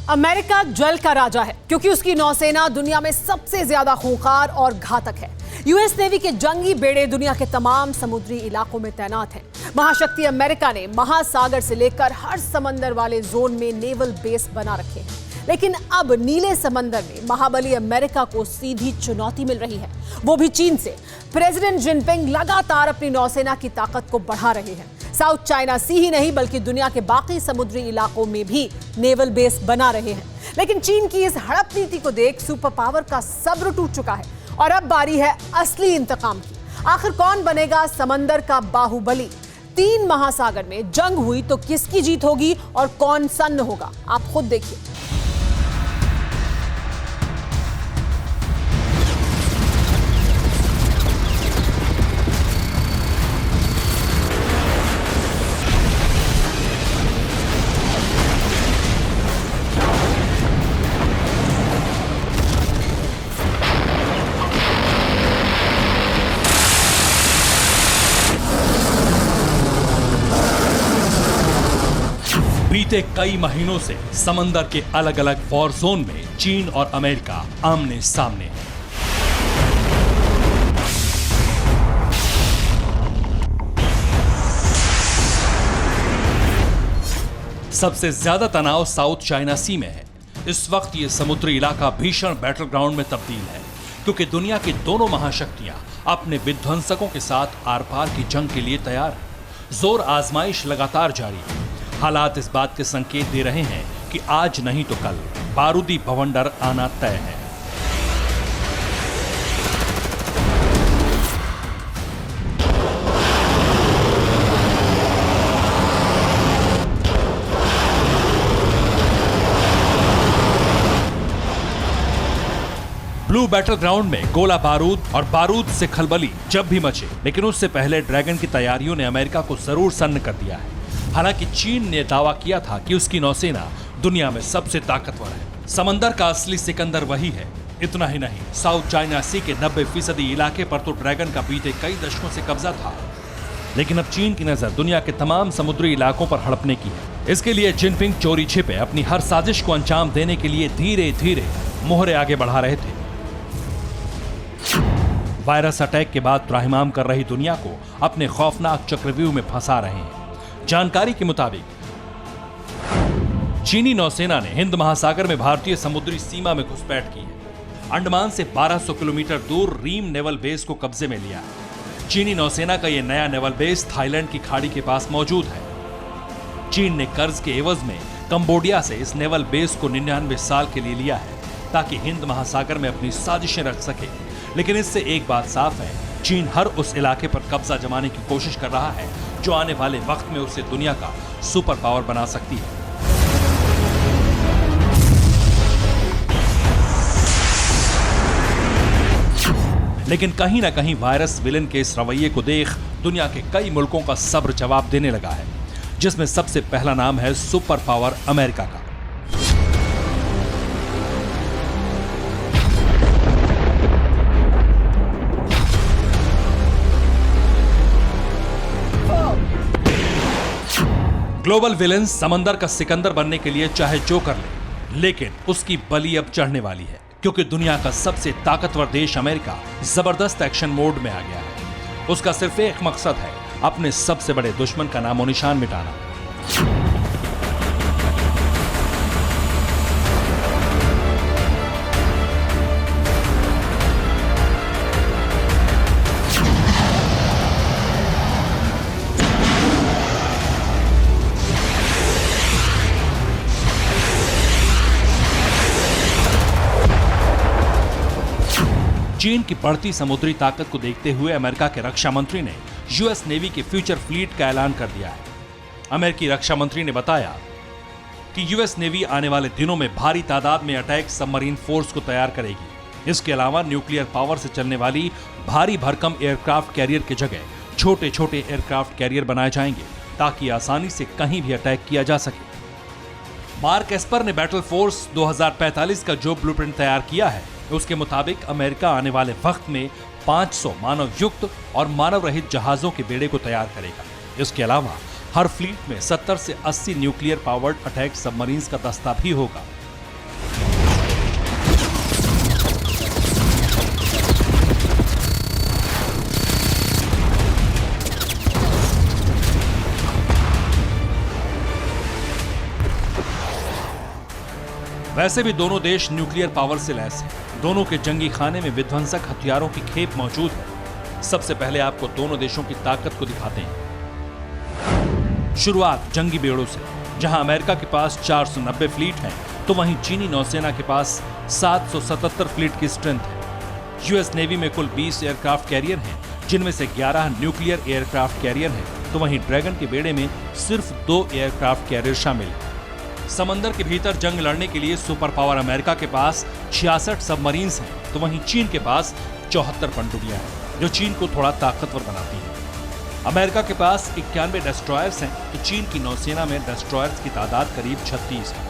America जल का राजा है क्योंकि उसकी नौसेना दुनिया में सबसे ज्यादा खूंखार और घातक है। यूएस नेवी के जंगी बेड़े दुनिया के तमाम समुद्री इलाकों में तैनात हैं। महाशक्ति अमेरिका ने महासागर से लेकर हर समंदर वाले जोन में नेवल बेस बना रखे हैं, लेकिन अब नीले समंदर में महाबली अमेरिका को सीधी चुनौती मिल रही है, वो भी चीन से। प्रेसिडेंट जिनपिंग लगातार अपनी नौसेना की ताकत को बढ़ा रहे हैं। साउथ चाइना सी ही नहीं बल्कि दुनिया के बाकी समुद्री इलाकों में भी नेवल बेस बना रहे हैं। लेकिन चीन की इस हड़प नीति को देख सुपर पावर का सब्र टूट चुका है और अब बारी है असली इंतकाम की। आखिर कौन बनेगा समंदर का बाहुबली? 3 महासागर में जंग हुई तो किसकी जीत होगी और कौन सन्न होगा? आप खुद देखिए। बीते कई महीनों से समंदर के अलग अलग वॉर जोन में चीन और अमेरिका आमने सामने हैं। सबसे ज्यादा तनाव साउथ चाइना सी में है। इस वक्त ये समुद्री इलाका भीषण बैटल ग्राउंड में तब्दील है क्योंकि दुनिया की दोनों महाशक्तियां अपने विध्वंसकों के साथ आर पार की जंग के लिए तैयार हैं। जोर आजमाइश लगातार जारी है। हालात इस बात के संकेत दे रहे हैं कि आज नहीं तो कल बारूदी बवंडर आना तय है। ब्लू बैटल ग्राउंड में गोला बारूद और बारूद से खलबली जब भी मचे, लेकिन उससे पहले ड्रैगन की तैयारियों ने अमेरिका को जरूर सन्न कर दिया है। हालांकि चीन ने दावा किया था कि उसकी नौसेना दुनिया में सबसे ताकतवर है। समंदर का असली सिकंदर वही है। इतना ही नहीं, साउथ चाइना सी के 90% इलाके पर तो ड्रैगन का बीते कई दशकों से कब्जा था। लेकिन अब चीन की नजर दुनिया के तमाम समुद्री इलाकों पर हड़पने की है। इसके लिए जिनपिंग चोरी छिपे अपनी हर साजिश को अंजाम देने के लिए धीरे धीरे मोहरे आगे बढ़ा रहे थे। वायरस अटैक के बाद त्राहिमाम कर रही दुनिया को अपने खौफनाक चक्रव्यूह में फंसा रहे हैं। जानकारी के मुताबिक चीनी नौसेना ने हिंद महासागर में भारतीय समुद्री सीमा में घुसपैठ की है। अंडमान से 1200 किलोमीटर दूर रीम नेवल बेस को कब्जे में लिया है। चीनी नौसेना का यह नया नेवल बेस थाईलैंड की खाड़ी के पास मौजूद है। चीन ने कर्ज के एवज में कंबोडिया से इस नेवल बेस को 99 साल के लिए लिया है ताकि हिंद महासागर में अपनी साजिशें रख सके। लेकिन इससे एक बात साफ है, चीन हर उस इलाके पर कब्जा जमाने की कोशिश कर रहा है जो आने वाले वक्त में उसे दुनिया का सुपर पावर बना सकती है। लेकिन कहीं ना कहीं वायरस विलेन के इस रवैये को देख दुनिया के कई मुल्कों का सब्र जवाब देने लगा है, जिसमें सबसे पहला नाम है सुपर पावर अमेरिका का। ग्लोबल विलेन समंदर का सिकंदर बनने के लिए चाहे जो कर ले, लेकिन उसकी बलि अब चढ़ने वाली है क्योंकि दुनिया का सबसे ताकतवर देश अमेरिका जबरदस्त एक्शन मोड में आ गया है। उसका सिर्फ एक मकसद है, अपने सबसे बड़े दुश्मन का नामो निशान मिटाना। चीन की बढ़ती समुद्री ताकत को देखते हुए अमेरिका के रक्षा मंत्री ने यूएस नेवी के फ्यूचर फ्लीट का ऐलान कर दिया है। अमेरिकी रक्षा मंत्री ने बताया कि यूएस नेवी आने वाले दिनों में भारी तादाद में अटैक सबमरीन फोर्स को तैयार करेगी। इसके अलावा न्यूक्लियर पावर से चलने वाली भारी भरकम एयरक्राफ्ट कैरियर की जगह छोटे छोटे एयरक्राफ्ट कैरियर बनाए जाएंगे ताकि आसानी से कहीं भी अटैक किया जा सके। मार्क एस्पर ने बैटल फोर्स 2045 का जो ब्लूप्रिंट तैयार किया है, उसके मुताबिक अमेरिका आने वाले वक्त में 500 मानव युक्त और मानव रहित जहाजों के बेड़े को तैयार करेगा। इसके अलावा हर फ्लीट में 70 से 80 न्यूक्लियर पावर्ड अटैक सबमरीन्स का दस्ता भी होगा। वैसे भी दोनों देश न्यूक्लियर पावर से लैस हैं। दोनों के जंगी खाने में विध्वंसक हथियारों की खेप मौजूद है। सबसे पहले आपको दोनों देशों की ताकत को दिखाते हैं। शुरुआत जंगी बेड़ों से, जहां अमेरिका के पास 490 फ्लीट है, तो वहीं चीनी नौसेना के पास 777 फ्लीट की स्ट्रेंथ है। यूएस नेवी में कुल 20 एयरक्राफ्ट कैरियर हैं, जिनमें से 11 न्यूक्लियर एयरक्राफ्ट कैरियर हैं, तो वहीं ड्रैगन के बेड़े में सिर्फ 2 एयरक्राफ्ट कैरियर शामिल हैं। समंदर के भीतर जंग लड़ने के लिए सुपर पावर अमेरिका के पास 66 सबमरीन्स हैं, तो वहीं चीन के पास 74 पनडुब्बियां हैं, जो चीन को थोड़ा ताकतवर बनाती हैं। अमेरिका के पास 91 डेस्ट्रॉयर्स हैं, तो चीन की नौसेना में डेस्ट्रॉयर्स की तादाद करीब 36 है।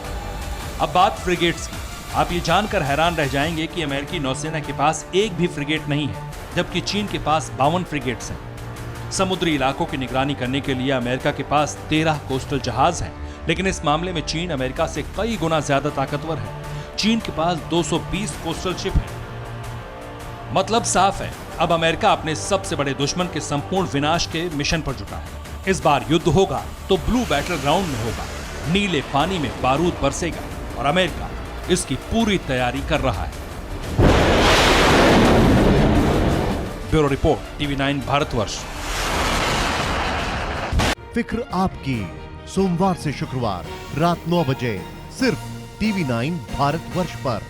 अब बात फ्रिगेट्स की। आप ये जानकर हैरान रह जाएंगे कि अमेरिकी नौसेना के पास एक भी फ्रिगेट नहीं है, जबकि चीन के पास 52 फ्रिगेट्स हैं। समुद्री इलाकों की निगरानी करने के लिए अमेरिका के पास 13 कोस्टल जहाज हैं, लेकिन इस मामले में चीन अमेरिका से कई गुना ज्यादा ताकतवर है। चीन के पास 220 कोस्टल शिप हैं। मतलब साफ है, अब अमेरिका अपने सबसे बड़े दुश्मन के संपूर्ण विनाश के मिशन पर जुटा है। इस बार युद्ध होगा तो ब्लू बैटल ग्राउंड में होगा। नीले पानी में बारूद बरसेगा और अमेरिका इसकी पूरी तैयारी कर रहा है। Bureau report, TV9 Bharatvarsh. फिक्र आपकी, सोमवार से शुक्रवार रात 9 बजे सिर्फ TV9 भारतवर्ष पर।